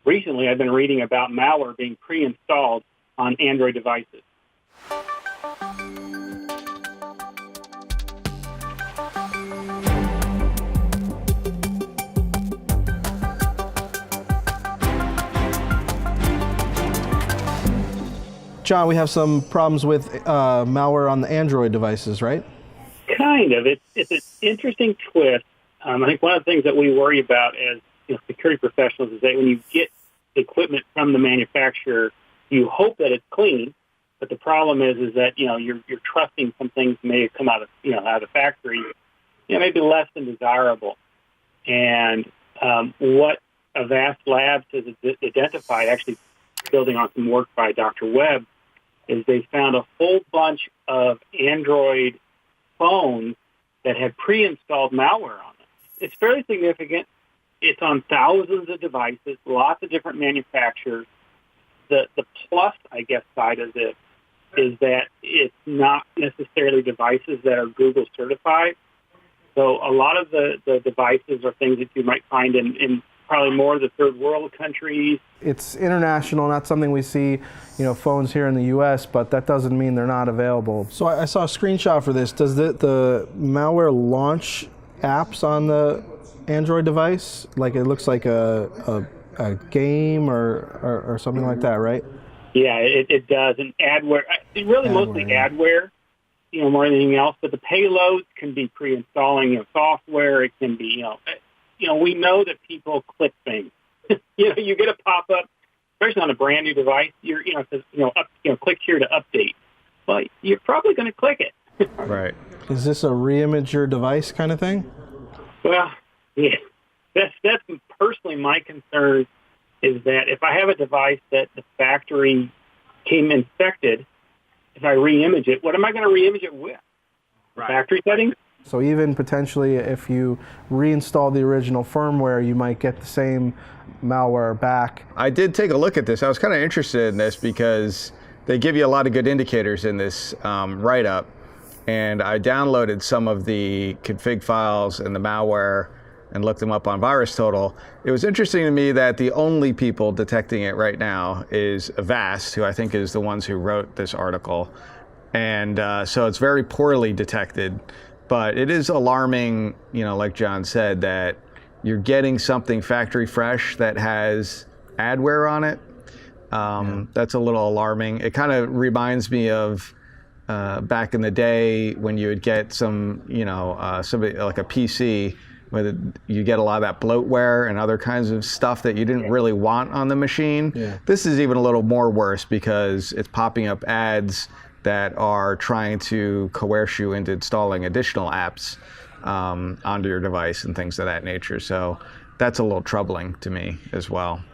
recently I've been reading about malware being pre-installed on Android devices. John, we have some problems with malware on the Android devices, right? Kind of. It's an interesting twist. I think one of the things that we worry about as security professionals is that when you get equipment from the manufacturer, you hope that it's clean, but the problem is that you're trusting some things may have come out of out of the factory, maybe less than desirable. And what Avast Labs has identified, actually building on some work by Dr. Webb, is they found a whole bunch of Android phones that had pre-installed malware on them. It's fairly significant. It's on thousands of devices, lots of different manufacturers. The plus, I guess, side of this is that it's not necessarily devices that are Google certified. So a lot of the devices are things that you might find in probably more of the third world countries. It's international, not something we see, phones here in the U.S., but that doesn't mean they're not available. So I saw a screenshot for this. Does the malware launch apps on the Android device? Like it looks like a game or something like that, right? Yeah, it does. And adware, mostly adware, more than anything else. But the payloads can be pre-installing software. It can be, we know that people click things. You get a pop-up, especially on a brand new device. It says, click here to update. Well, you're probably going to click it. Right. Is this a reimage your device kind of thing? Well, yeah. That's personally my concern is that if I have a device that the factory came infected, if I re-image it, what am I going to re-image it with? Right. Factory settings? So even potentially if you reinstall the original firmware, you might get the same malware back. I did take a look at this. I was kind of interested in this because they give you a lot of good indicators in this write-up. And I downloaded some of the config files and the malware and looked them up on VirusTotal. It was interesting to me that the only people detecting it right now is Avast, who I think is the ones who wrote this article. And so it's very poorly detected. But it is alarming, like John said, that you're getting something factory fresh that has adware on it. That's a little alarming. It kind of reminds me of back in the day when you would get somebody like a PC, where you get a lot of that bloatware and other kinds of stuff that you didn't really want on the machine. Yeah. This is even a little more worse because it's popping up ads that are trying to coerce you into installing additional apps onto your device and things of that nature. So that's a little troubling to me as well.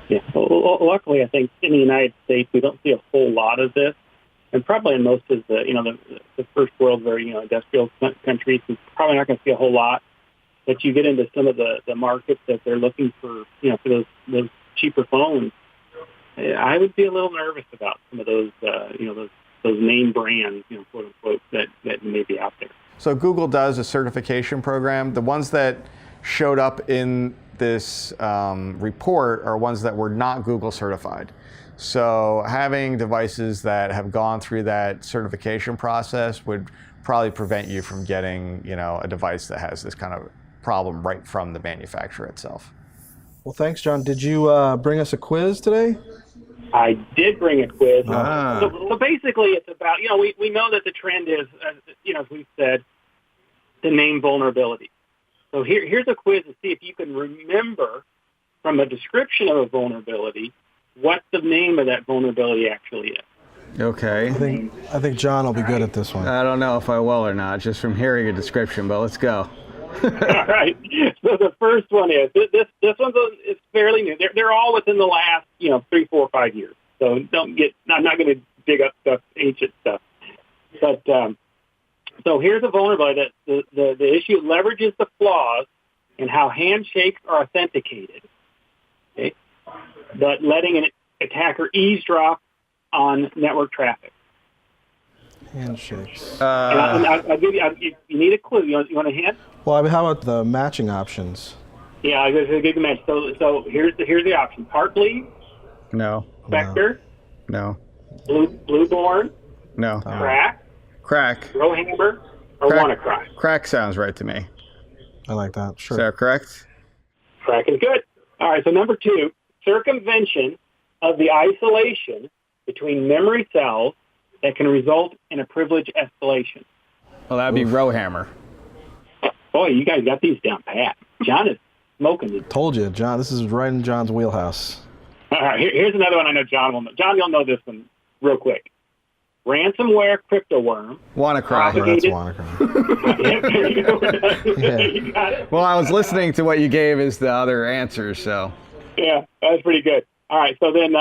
Yeah. Well, luckily, I think in the United States we don't see a whole lot of this, and probably in most of the first world, very industrial countries, we're probably not going to see a whole lot. But you get into some of the markets that they're looking for, for those cheaper phones. I would be a little nervous about some of those, those name brands, quote unquote, that may be out there. So Google does a certification program. The ones that showed up in this report are ones that were not Google certified. So having devices that have gone through that certification process would probably prevent you from getting, a device that has this kind of problem right from the manufacturer itself. Well, thanks, John. Did you bring us a quiz today? I did bring a quiz. So basically, it's about, we know that the trend is, as we've said, to name vulnerability. So here's a quiz to see if you can remember from a description of a vulnerability what the name of that vulnerability actually is. Okay. I think John will be good at this one. I don't know if I will or not, just from hearing a description, but let's go. All right. So the first one is this one's is fairly new. They're all within the last 3, 4, 5 years. So I'm not going to dig up stuff, ancient stuff. But so here's a vulnerability that the issue leverages the flaws in how handshakes are authenticated. Okay, but letting an attacker eavesdrop on network traffic. Handshakes. I'll give you. You need a clue. You want a hint? Well, how about the matching options? Yeah, this is a good match. So here's the option: Heartbleed, No. Spectre, No. Blueborn, No. Crack, Crack. Rowhammer, or WannaCry. Crack sounds right to me. I like that. Is Sure. that correct? Crack is good. All right, so number 2, circumvention of the isolation between memory cells that can result in a privilege escalation. Well, that'd be Rowhammer. Boy, you guys got these down pat. John is smoking these. Told you, John. This is right in John's wheelhouse. All right, here's another one I know John will know. John, you'll know this one real quick. Ransomware crypto worm. WannaCry. Oh, that's WannaCry. Yeah, there you go. Yeah. You got it. Well, I was listening to what you gave as the other answers, so. Yeah, that was pretty good. All right, so then,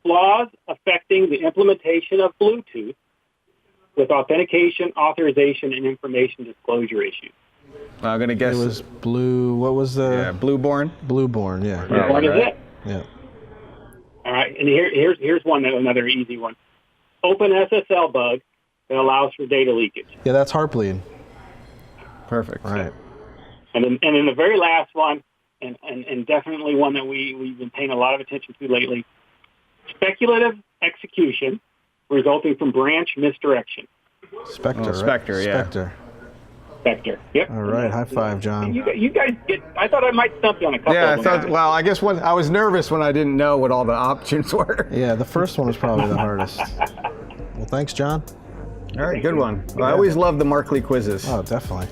flaws affecting the implementation of Bluetooth with authentication, authorization, and information disclosure issues. I'm going to guess. It was blue. What was the? Yeah, Blueborn. Blueborn. Yeah. Yeah. What is right. it? Yeah. All right, and here's one, another easy one. Open SSL bug that allows for data leakage. Yeah, that's Heartbleed. Perfect. Right. And then the very last one, and definitely one that we've been paying a lot of attention to lately, speculative execution resulting from branch misdirection. Spectre. Oh, right? Spectre, yeah. Spectre. Yep. All right. High five, John. You guys get. I thought I might stump you on a couple Yeah, of I them. thought. Well, I guess I was nervous when I didn't know what all the options were. Yeah, the first one was probably the hardest. Well, thanks, John. All right, good one. I always love the Markley quizzes. Oh, definitely.